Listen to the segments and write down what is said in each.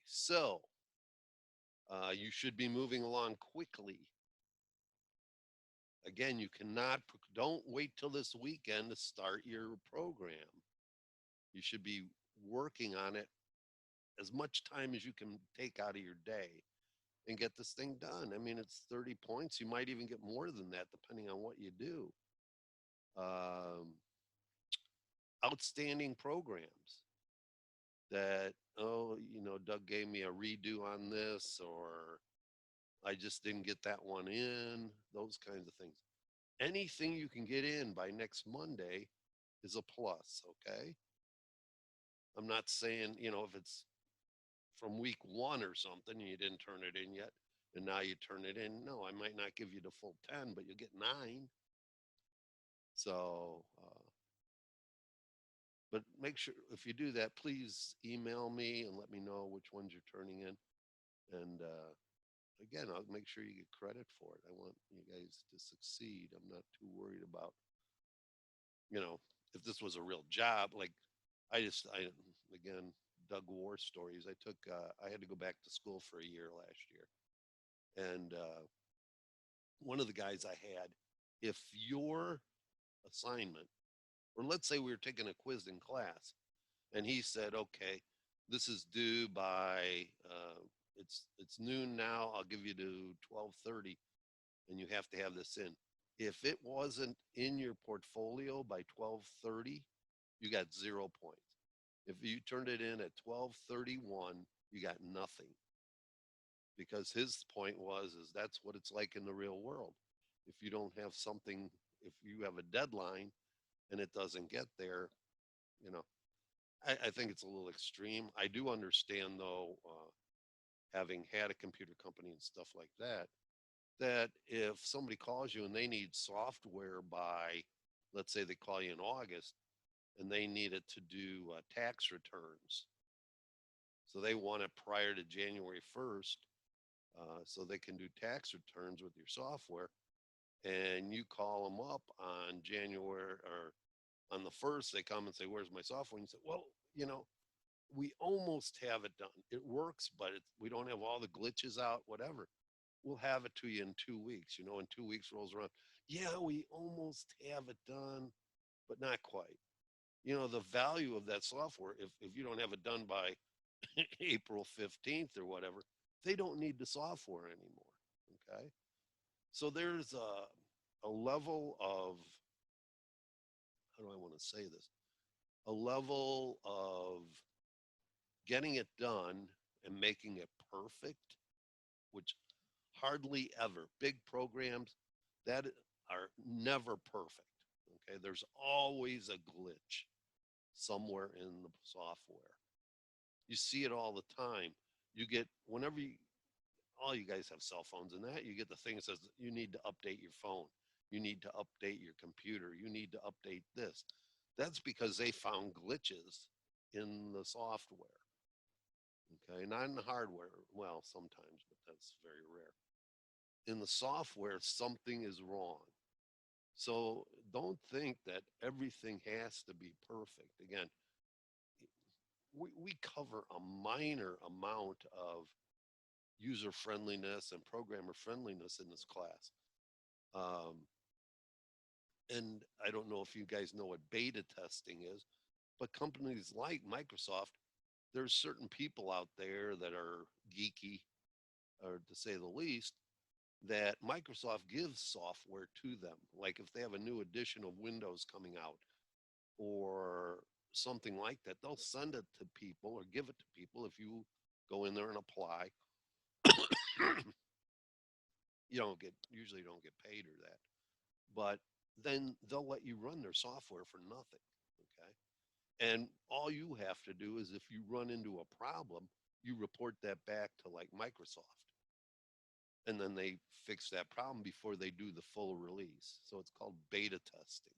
so you should be moving along quickly. Again, you cannot, don't wait till this weekend to start your program. You should be working on it as much time as you can take out of your day and get this thing done. I mean, it's 30 points. You might even get more than that depending on what you do. Um, Outstanding programs that, oh, Doug gave me a redo on this, or I just didn't get that one in, those kinds of things. Anything you can get in by next Monday is a plus, okay? I'm not saying, if it's from week one or something, and you didn't turn it in yet, and now you turn it in. No, I might not give you the full 10, but you'll get 9. So, but make sure if you do that, please email me and let me know which ones you're turning in. And again, I'll make sure you get credit for it. I want you guys to succeed. I'm not too worried about, you know, if this was a real job. Like I again, Doug War stories. I had to go back to school for a year last year, and one of the guys I had, if your assignment, or let's say we were taking a quiz in class, and he said, okay, this is due by it's noon now. I'll give you to 12:30, and you have to have this in. If it wasn't in your portfolio by 12:30, you got 0 points. If you turned it in at 12:31, you got nothing, because his point was that's what it's like in the real world. If you don't have something, if you have a deadline and it doesn't get there, you know, I think it's a little extreme. I do understand though, having had a computer company and stuff like that, that if somebody calls you and they need software by, let's say they call you in August and they need it to do tax returns. So they want it prior to January 1st, so they can do tax returns with your software. And you call them up on January or on the 1st, they come and say, "Where's my software?" And you say, "Well, we almost have it done. It works, but we don't have all the glitches out, whatever. We'll have it to you in 2 weeks." In 2 weeks rolls around. Yeah, we almost have it done, but not quite. The value of that software, if you don't have it done by April 15th or whatever, they don't need the software anymore. Okay. So there's a level of, how do I want to say this? A level of getting it done and making it perfect, which hardly ever, big programs that are never perfect. Okay. There's always a glitch somewhere in the software. You see it all the time. You get, whenever all you guys have cell phones and that, you get the thing that says you need to update your phone. You need to update your computer. You need to update this. That's because they found glitches in the software. Okay, not in the hardware. Well, sometimes, but that's very rare. In the software, something is wrong. So don't think that everything has to be perfect. Again, we cover a minor amount of user friendliness and programmer friendliness in this class. Um, and I don't know if you guys know what beta testing is, but companies like Microsoft, there's certain people out there that are geeky, or to say the least, that Microsoft gives software to them. Like if they have a new edition of Windows coming out or something like that, they'll send it to people or give it to people if you go in there and apply. You don't get, usually don't get paid or that, but then they'll let you run their software for nothing. Okay. And all you have to do is if you run into a problem, you report that back to like Microsoft, and then they fix that problem before they do the full release. So it's called beta testing,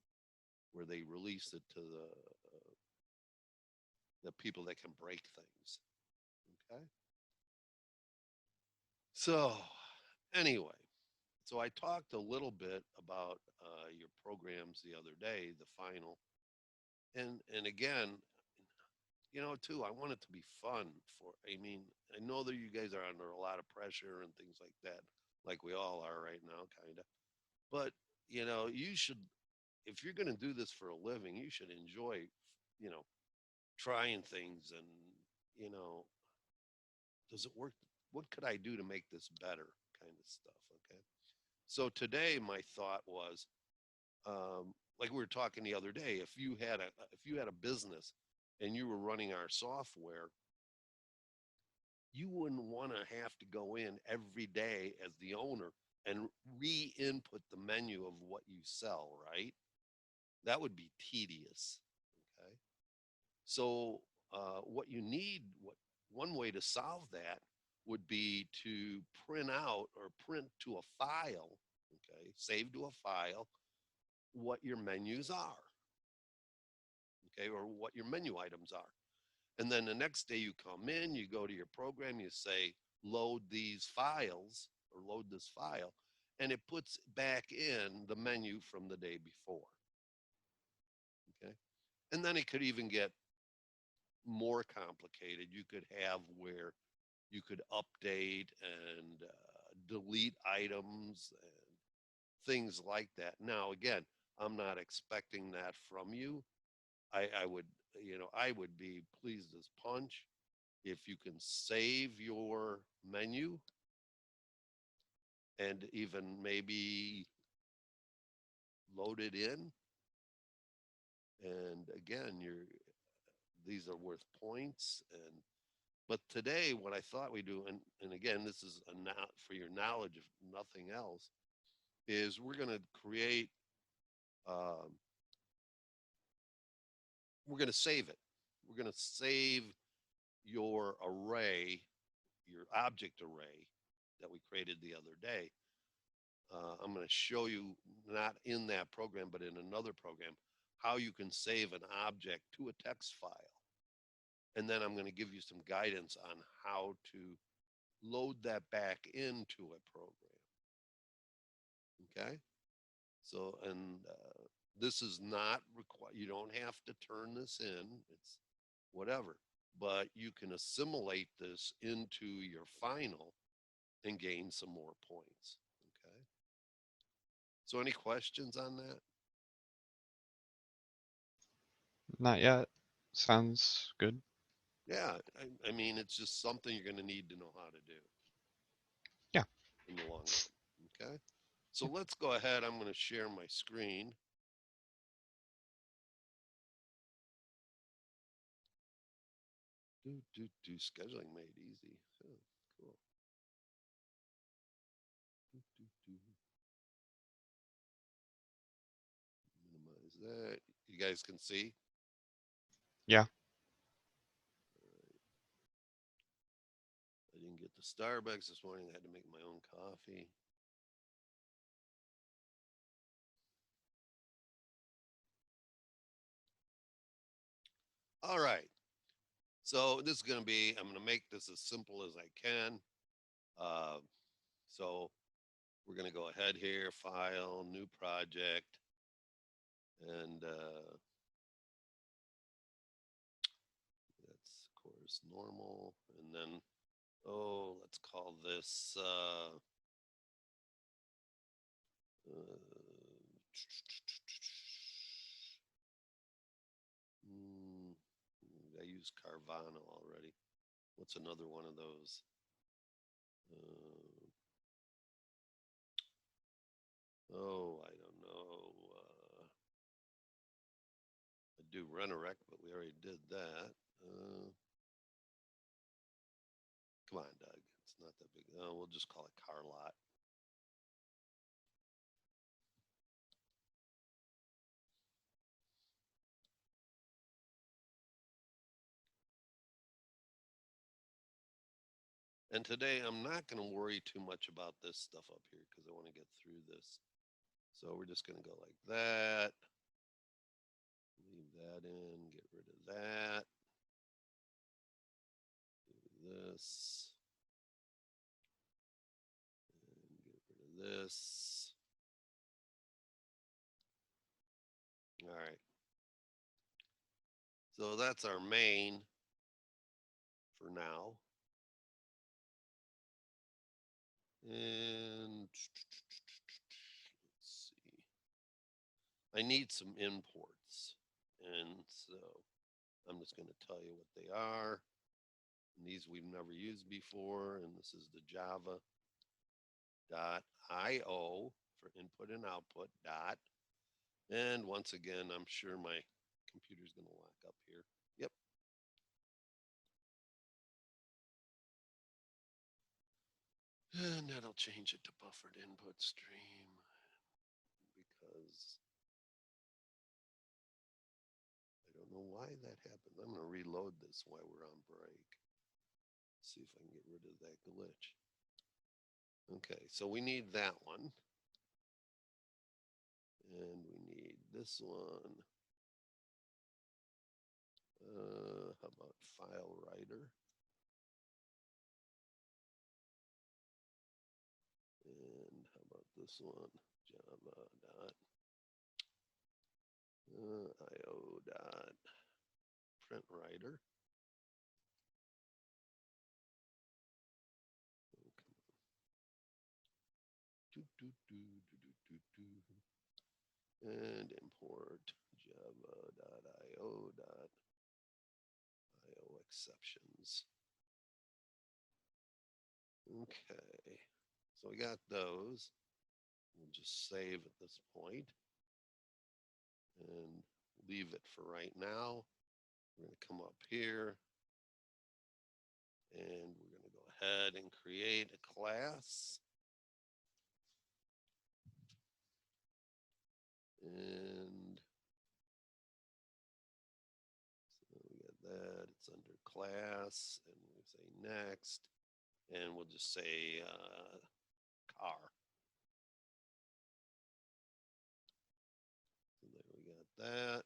where they release it to the people that can break things. Okay. So anyway, so I talked a little bit about your programs the other day, the final, and again, too, I want it to be fun I mean, I know that you guys are under a lot of pressure and things like that, like we all are right now, kind of. But, you should, if you're going to do this for a living, you should enjoy, you know, trying things and, you know, does it work? What could I do to make this better kind of stuff? Okay. So today my thought was, like we were talking the other day, if you had a business and you were running our software, you wouldn't want to have to go in every day as the owner and re-input the menu of what you sell, right? That would be tedious. Okay. So what you need, what one way to solve that would be to print out or print to a file, okay, save to a file what your menus are, okay, or what your menu items are. And then the next day you come in, you go to your program, you say, load these files or load this file, and it puts back in the menu from the day before. Okay. And then it could even get more complicated. You could have where you could update and delete items and things like that. Now, again, I'm not expecting that from you. I would be pleased as punch if you can save your menu and even maybe load it in. And again, these are worth points. And but today, what I thought we do, and again, this is for your knowledge, if nothing else, is we're going to create. Um, we're going to save it. We're going to save your array, your object array that we created the other day. I'm going to show you, not in that program, but in another program, how you can save an object to a text file. And then I'm going to give you some guidance on how to load that back into a program. Okay. So, and this is not required. You don't have to turn this in. It's whatever, but you can assimilate this into your final and gain some more points. Okay. So any questions on that? Not yet. Sounds good. Yeah. I mean, it's just something you're going to need to know how to do Yeah. in the long run. Okay. So Yeah. let's go ahead. I'm going to share my screen. Scheduling made easy. Oh, cool. Minimize that. You guys can see. Yeah. I didn't get the Starbucks this morning. I had to make my own coffee. All right. So this is going to be, I'm going to make this as simple as I can. Uh, so we're going to go ahead here, file, new project, and that's of course normal. And then, let's call this mm, I used Carvana already. What's another one of those? Uh, I don't know. I do Rent-A-Wreck, but we already did that. Come on, Doug. It's not that big. We'll just call it Car Lot. And today I'm not going to worry too much about this stuff up here because I want to get through this. So we're just going to go like that. Leave that in, get rid of that. Do this. And get rid of this. All right. So that's our main. for now. And let's see. I need some imports. And so I'm just going to tell you what they are. And these we've never used before. And this is the java.io for input and output dot. And once again, I'm sure my computer's going to lock up here. Yep. And that'll change it to buffered input stream because I don't know why that happened. I'm going to reload this while we're on break. See if I can get rid of that glitch. Okay, so we need that one. And we need this one. How about file writer? And how about this one? Java.io dot print writer. And import java.io exceptions. Okay, so we got those. We'll just save at this point and leave it for right now. We're going to come up here and we're going to go ahead and create a class. And so we got that. It's under class, and we say next, and we'll just say car. So there we got that.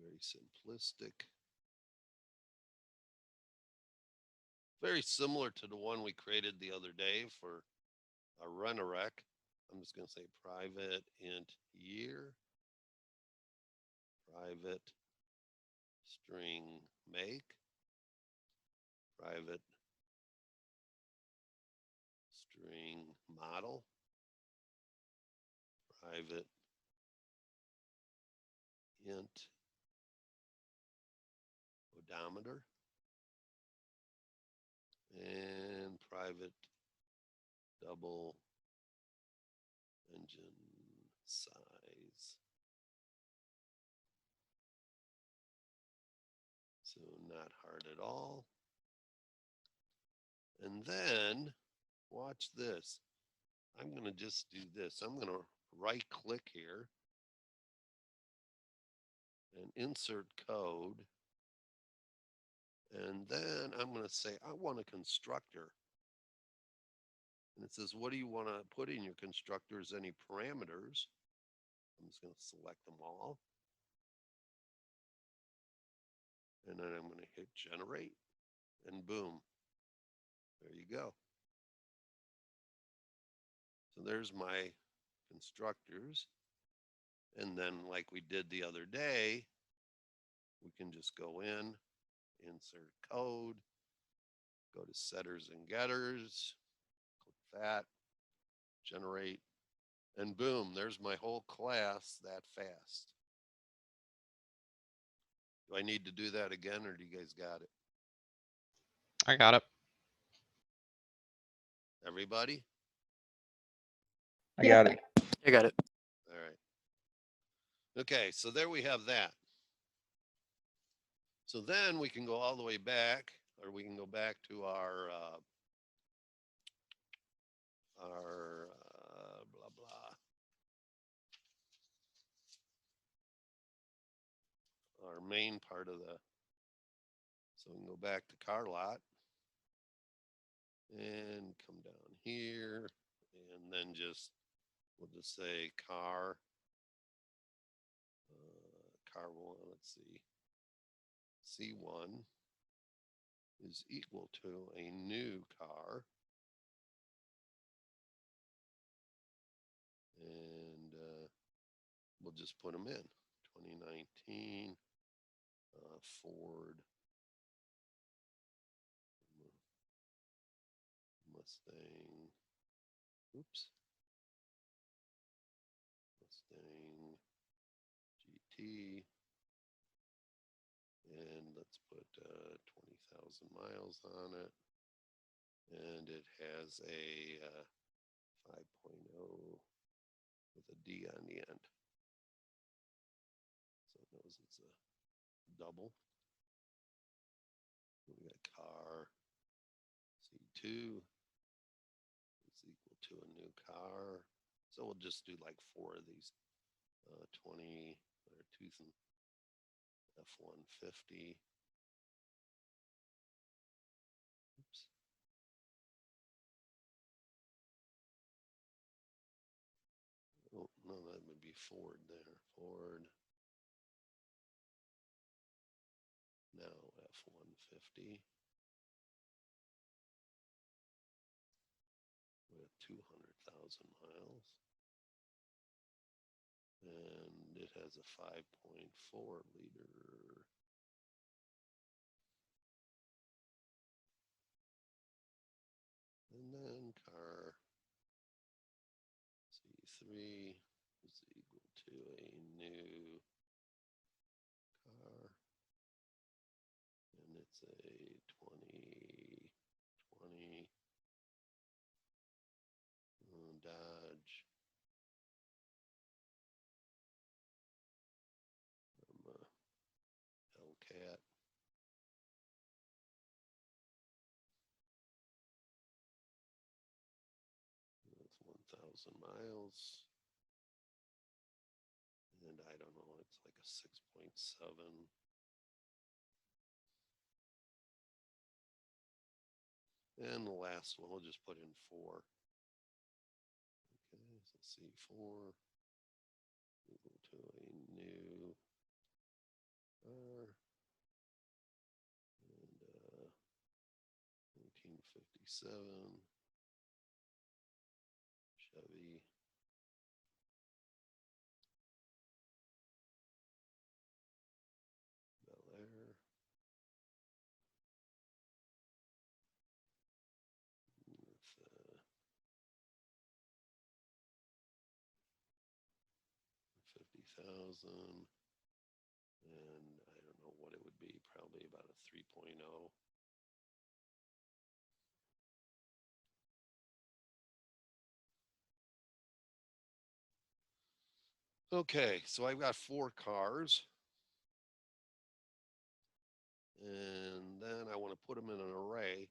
Very simplistic. Very similar to the one we created the other day for a run-a-rec. I'm just going to say private int year, private string make, private string model, private int odometer, and private double engine size. So not hard at all. And then watch this. I'm going to just do this. I'm going to right click here and insert code. And then I'm going to say, I want a constructor. And it says, what do you want to put in your constructors? Any parameters? I'm just going to select them all. And then I'm going to hit generate. And boom, there you go. So there's my constructors. And then like we did the other day, we can just go in, insert code, go to setters and getters, click that, generate, and boom, there's my whole class that fast. Do I need to do that again, or do you guys got it? I got it. Everybody? I got it. I got it. All right. Okay, so there we have that. So then we can go all the way back, or we can go back to our blah blah, our main part of the. So we can go back to car lot and come down here, and then we'll just say car one. Let's see. C1 is equal to a new car. And we'll just put them in 2019 Ford Mustang, oops, Mustang GT, and let's put 20,000 miles on it, and it has a 5.0 with a D on the end, so it knows it's a double. We got car C2 is equal to a new car. So we'll just do like 4 of these 20 or tooth and F-150. Oops. Oh, no, that would be Ford there. Ford. Now F-150. With 200,000 miles. And it has a 5.4 liter. And then car C3 is equal to a new car. And it's a 2020 Dodge Hellcat. That's 1,000 miles. And I don't know, it's like a 6.7. And the last one, we'll just put in 4. Okay, so C4 equal to a new car. And 1957 Chevy. Bel Air. With 50,000. And I don't know what it would be, probably about a 3.0. Okay, so I've got 4 cars. And then I want to put them in an array.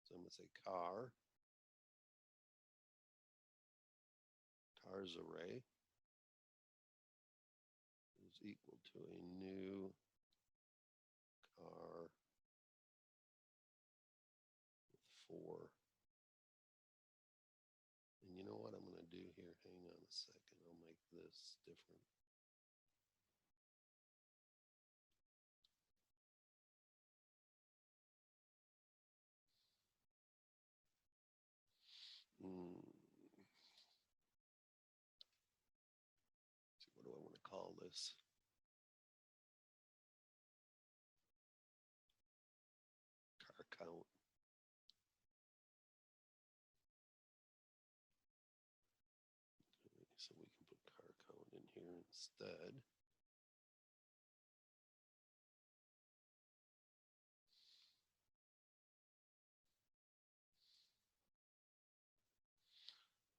So I'm going to say cars array is equal to a new car with 4. And you know what I'm going to do here? Hang on a second. I'll make this different. So what do I want to call this? Car count. Okay, so we can put car count in here instead.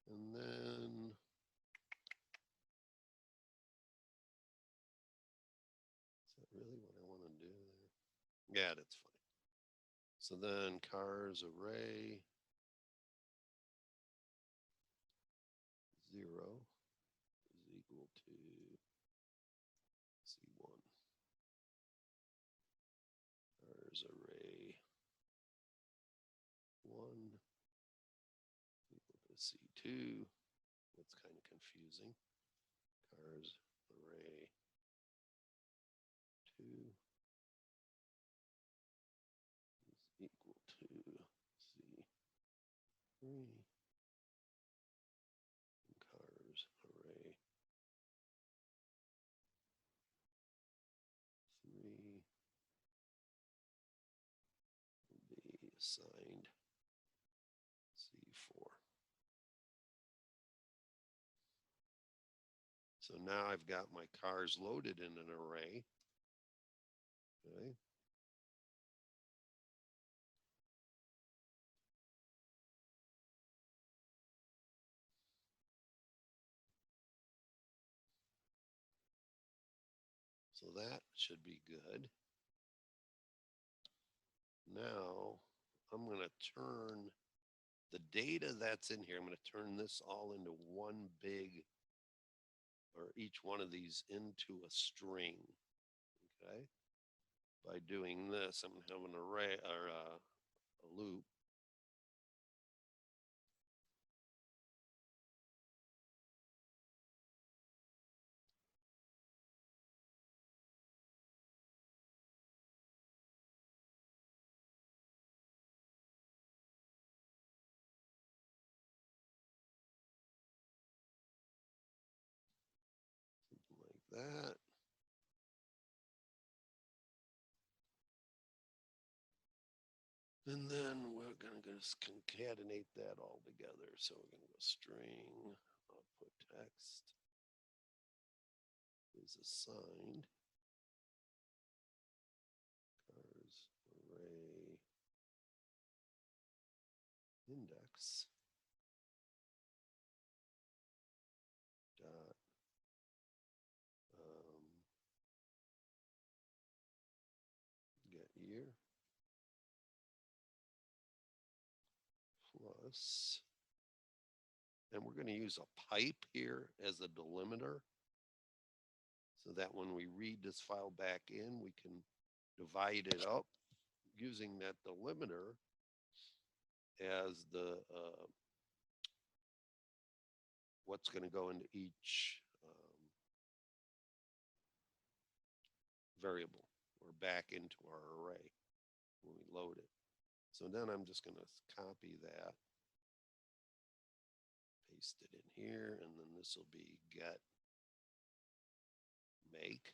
And then is that really what I want to do there? Yeah, that's fine. So then cars array 0 is equal to C1. Cars array 1 equal to C2. That's kind of confusing. Cars array 2 is equal to C3. And cars array 3 will be assigned So now I've got my cars loaded in an array. Okay. So that should be good. Now I'm going to turn the data that's in here. I'm going to turn this all into one big, or each one of these into a string. Okay. By doing this, I'm going to have an array or a loop. Like that. And then we're going to just concatenate that all together. So we're going to go string output text is assigned cars array index dot get year plus, and we're going to use a pipe here as a delimiter so that when we read this file back in, we can divide it up using that delimiter as the what's going to go into each variable or back into our array when we load it. So then I'm just going to copy that, paste it in here, and then this will be get make.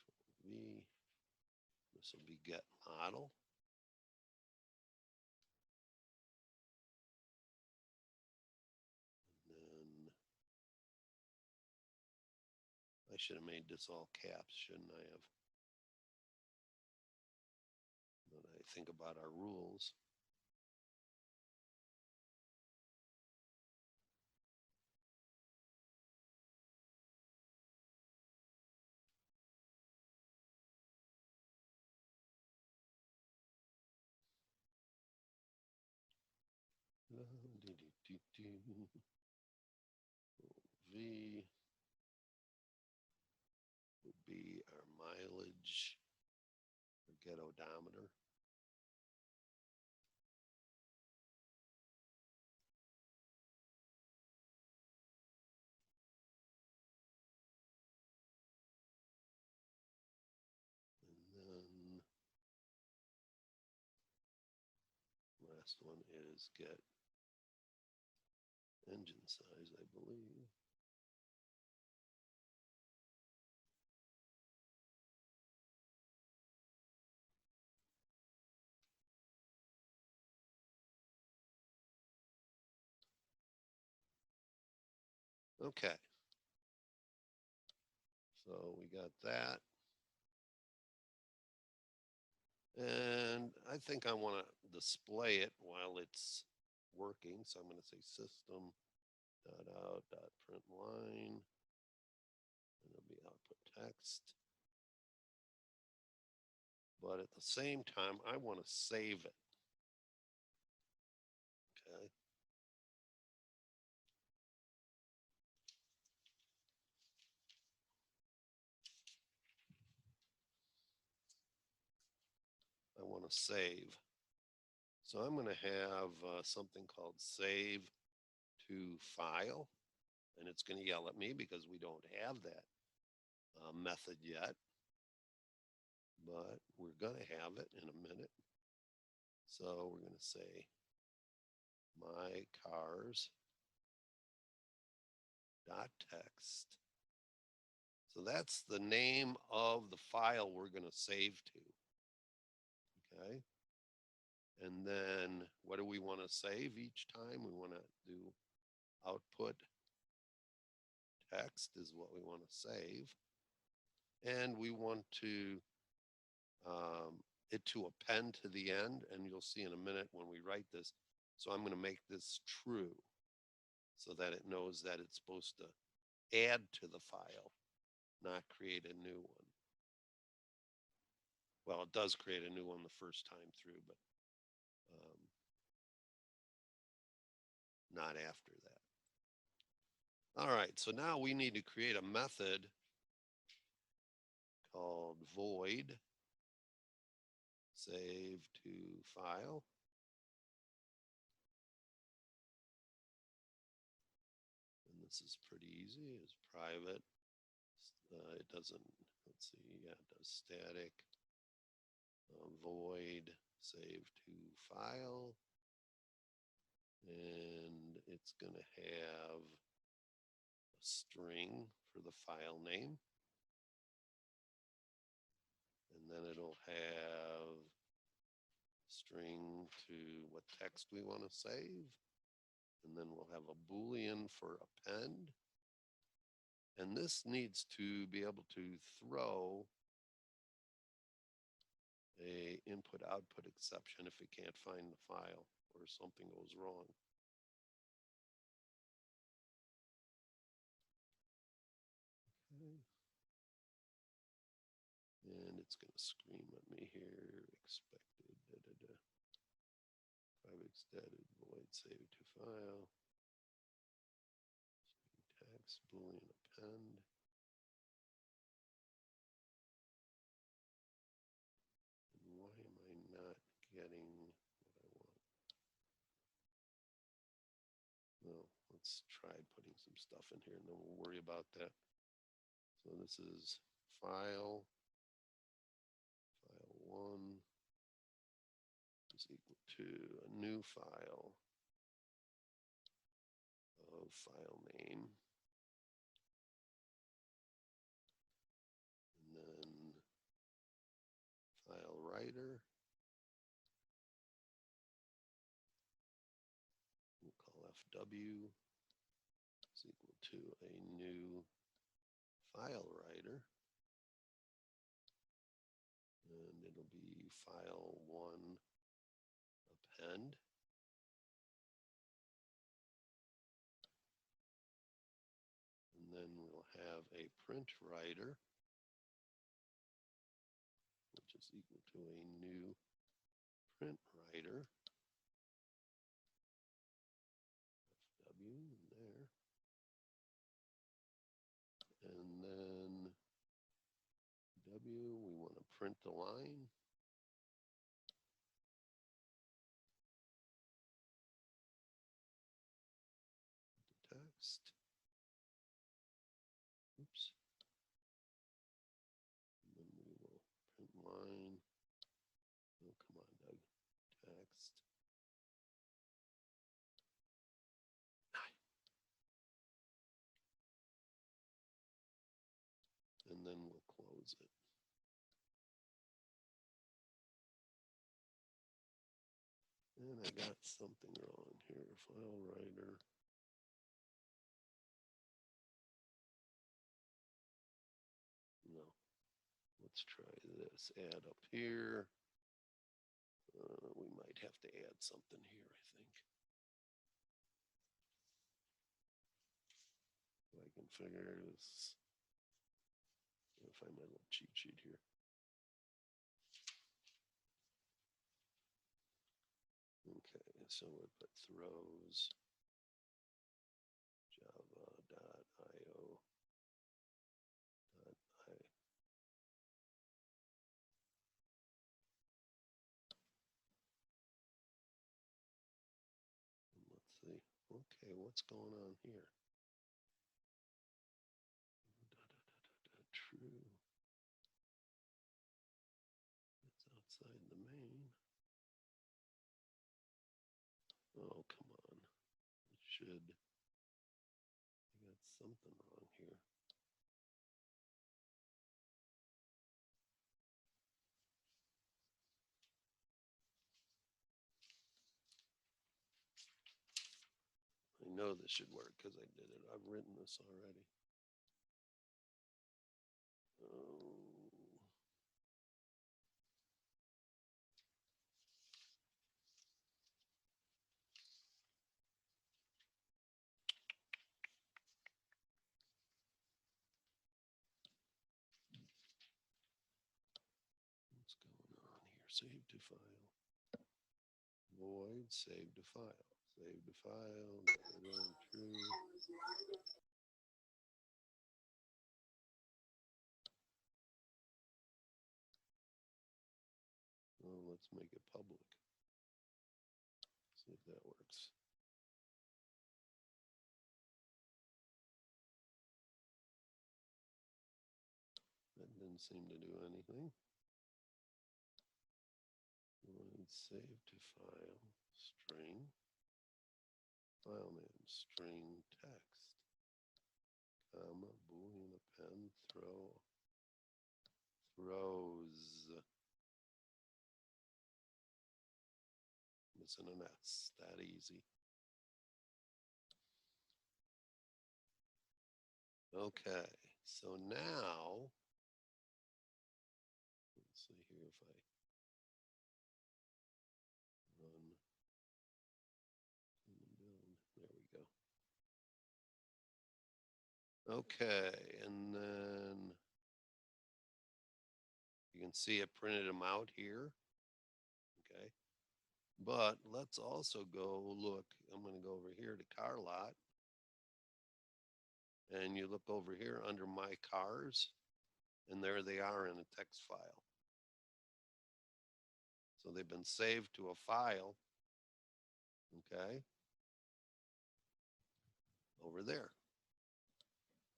Control V. This will be get model. And then I should have made this all caps, shouldn't I have? When I think about our rules. V would be our mileage or get odometer. And then last one is get engine size, I believe. Okay. So we got that. And I think I want to display it while it's working. So I'm going to say system dot out dot print line. And it'll be output text. But at the same time, I want to save it. Okay. I want to save. So I'm going to have something called save to file. And it's going to yell at me because we don't have that method yet. But we're going to have it in a minute. So we're going to say my cars dot text. So that's the name of the file we're going to save to. Okay. And then what do we want to save each time? We want to do output text is what we want to save. And we want to it to append to the end. And you'll see in a minute when we write this. So I'm going to make this true so that it knows that it's supposed to add to the file, not create a new one. Well, it does create a new one the first time through, but not after that. All right, so now we need to create a method called void save to file. And this is pretty easy. It's private. It doesn't, let's see, yeah, it does static. Void save to file. And it's going to have a string for the file name. And then it'll have string to what text we want to save. And then we'll have a Boolean for append. And this needs to be able to throw a input output exception if it can't find the file or something goes wrong. Okay. And it's going to scream at me here, expected, private static void save to file, string text, Boolean append. And why am I not getting what I want? Well, let's try putting some stuff in here and then we'll worry about that. So this is file 1 is equal to a new file of file name. And then file writer. We'll call FW is equal to a new file writer. And it'll be file 1 append. And then we'll have a print writer, which is equal to a new print writer. FW there. And then W, we want to print the line. The text. Oops. And then we will print line. Oh, come on, Doug. Text. And then we'll close it. And I got something wrong here. File writer. No. Let's try this. Add up here. We might have to add something here, I think. If I can figure this. I'll find my little cheat sheet here. Okay, so we put throws java.io. Let's see. Okay, what's going on here? True. It's outside the main. Oh, come on. It should. I got something wrong here. know this should work because I did it. I've written this already. What's going on here? Save to file. Void, save to file. Save to file. True. Well, let's make it public. See if that works. That didn't seem to do anything. Void, save to file. String. File name, string text. Comma, boolean, append, throw. Throws. Missing an S. That easy. Okay, so now, let's see here if I run and build. There we go. Okay, and then you can see it printed them out here. Okay, but let's also go look. I'm going to go over here to car lot. And you look over here under my cars, and there they are in a text file. So they've been saved to a file, okay, over there.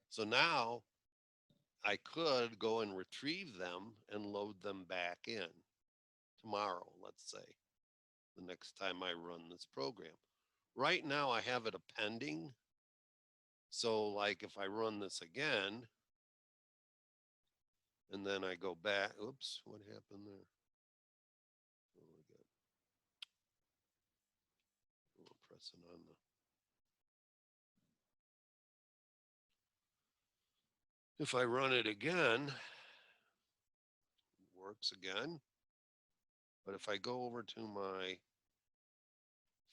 So now I could go and retrieve them and load them back in tomorrow, let's say, the next time I run this program. Right now I have it appending. So like if I run this again, and then I go back, oops, what happened there? Oh my God. I'm pressing on the, if I run it again, it works again. But if I go over to my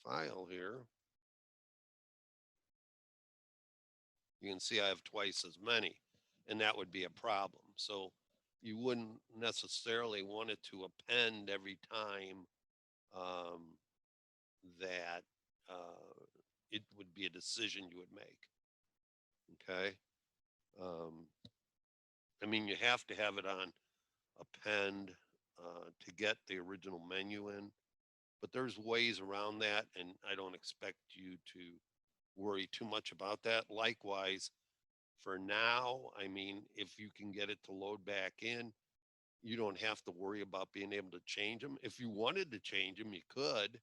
file here, you can see I have twice as many, and that would be a problem. So you wouldn't necessarily want it to append every time that it would be a decision you would make. Okay. I mean, you have to have it on append to get the original menu in, but there's ways around that, and I don't expect you to worry too much about that. Likewise, for now, I mean, if you can get it to load back in, you don't have to worry about being able to change them. If you wanted to change them, you could.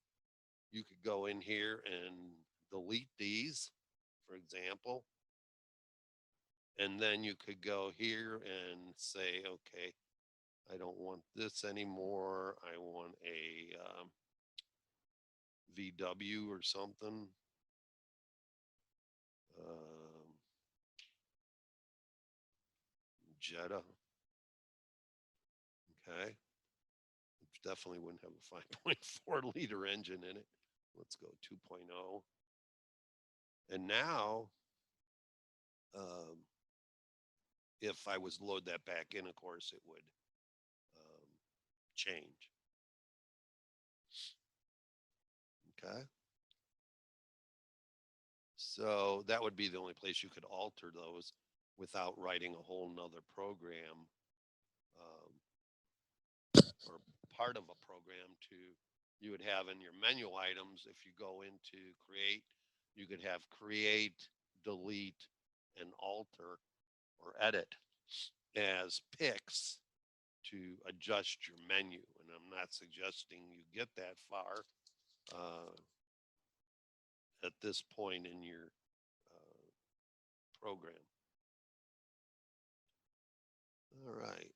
You could go in here and delete these, for example. And then you could go here and say, okay, I don't want this anymore. I want a VW or something. Jetta. Okay. Definitely wouldn't have a 5.4 liter engine in it. Let's go 2.0. And now, if I was to load that back in, of course, it would change. Okay. So that would be the only place you could alter those without writing a whole nother program or part of a program to, you would have in your menu items, if you go into create, you could have create, delete, and alter or edit as picks to adjust your menu. And I'm not suggesting you get that far at this point in your program. All right.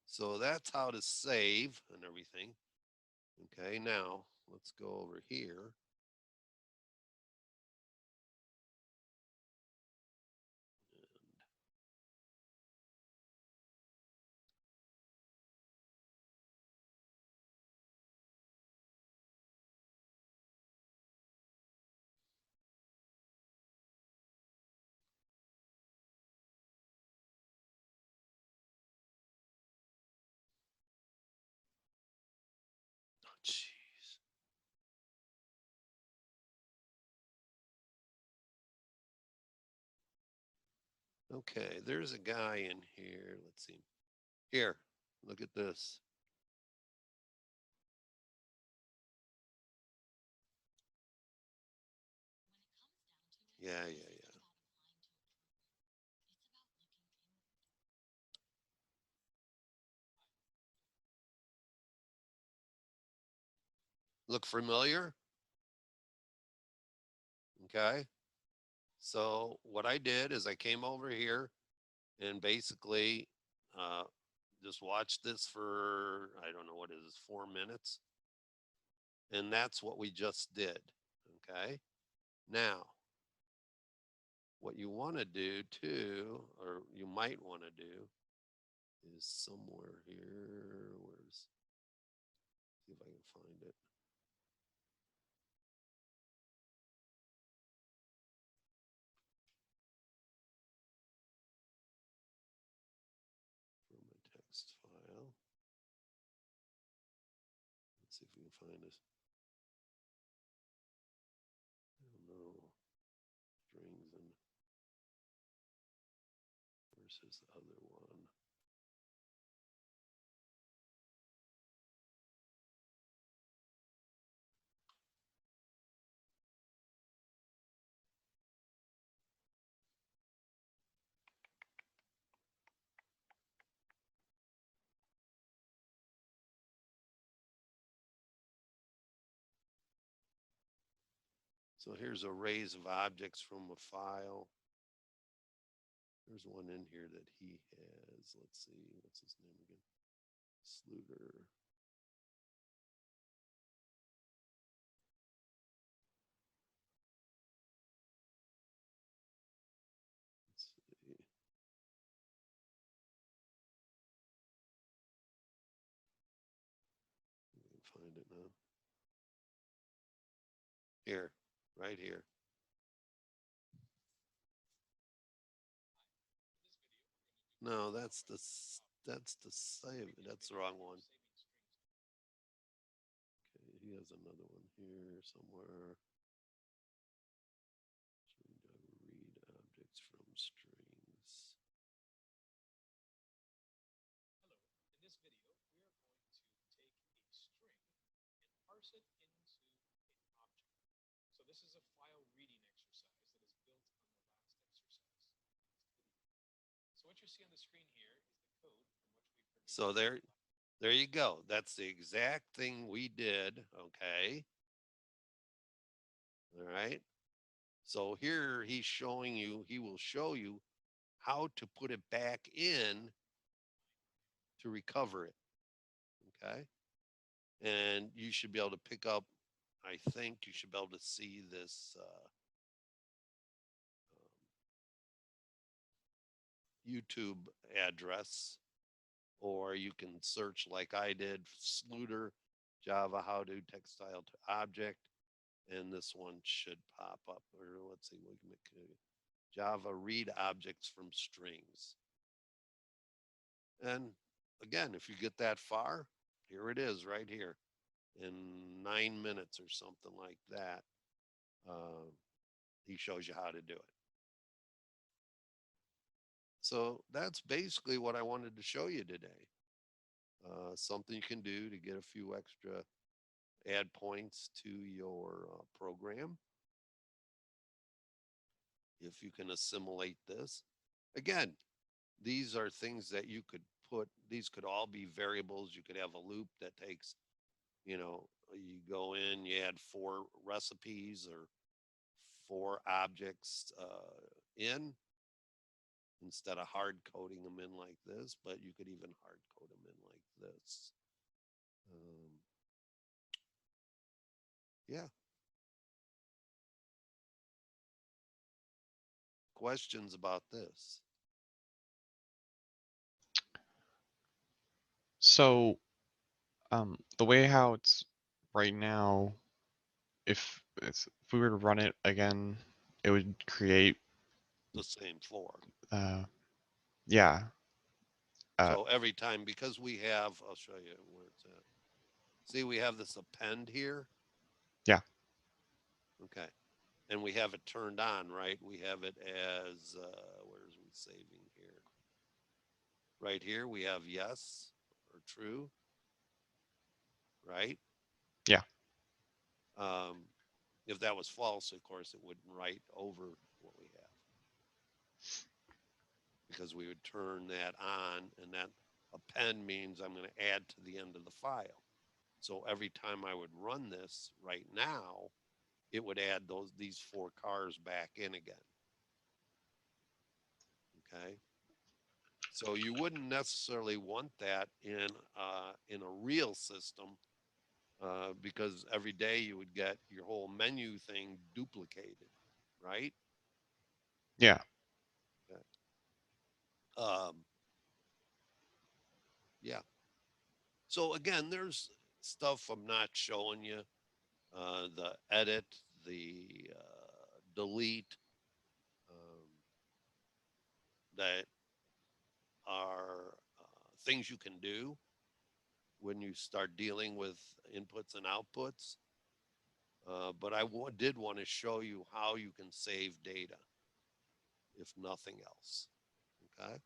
So that's how to save and everything. Okay, now let's go over here Okay, there's a guy in here. Let's see. Here, look at this. Yeah. Look familiar? Okay. So what I did is I came over here and basically uh, just watched this for, I don't know what it is, 4 minutes. And that's what we just did. Okay. Now, what you want to do too, or you might want to do, is somewhere here. Where's, see if I can find it. From my text file. Let's see if we can find it. I don't know. Strings and versus the other one. So here's arrays of objects from a file. There's one in here that he has. Let's see, what's his name again? Sluter. Let's see. We can find it now. Here, right here. No, that's the save. That's the wrong one. Okay, he has another one here somewhere. Read objects from strings. So there you go. That's the exact thing we did. Okay. All right. So here he's showing you, he will show you how to put it back in to recover it. Okay. And you should be able to pick up, I think you should be able to see this YouTube address, or you can search like I did, Sluter, Java, how to textile to object. And this one should pop up, or let's see, we can make Java read objects from strings. And again, if you get that far, here it is right here in 9 minutes or something like that. He shows you how to do it. So that's basically what I wanted to show you today. Something you can do to get a few extra add points to your program. If you can assimilate this. Again, these are things that you could put, these could all be variables. You could have a loop that takes, you know, you go in, you add 4 recipes or 4 objects in instead of hard coding them in like this, but you could even hard code them in like this. Yeah. Questions about this? So, the way how it's right now, if we were to run it again, it would create The same 4. Yeah. So every time, because we have, I'll show you where it's at. See, we have this append here. Yeah. Okay. And we have it turned on, right? We have it as, where is we saving here. Right here, we have yes or true, right? Yeah. If that was false, of course, it wouldn't write over what we have because we would turn that on, and that append means I'm going to add to the end of the file. So every time I would run this right now, it would add these 4 cars back in again. Okay. So you wouldn't necessarily want that in a real system because every day you would get your whole menu thing duplicated, right? Yeah. Okay. Um, yeah. So again, there's stuff I'm not showing you. The edit, the delete, um, that are things you can do when you start dealing with inputs and outputs. But I did want to show you how you can save data, if nothing else. Okay.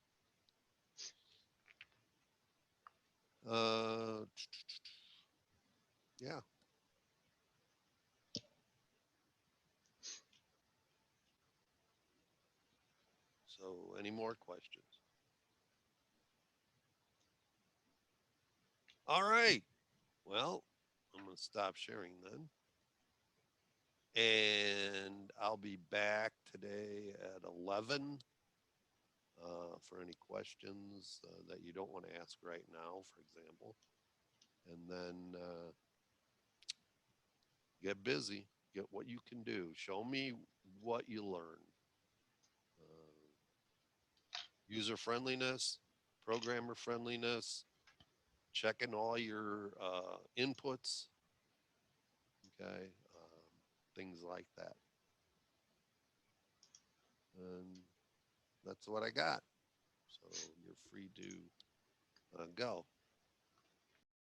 Yeah. So, any more questions? All right. Well, I'm going to stop sharing then. And I'll be back today at 11 for any questions that you don't want to ask right now, for example. And then get busy, get what you can do. Show me what you learned. User friendliness, programmer friendliness, checking all your inputs, okay, things like that. And that's what I got. So you're free to go.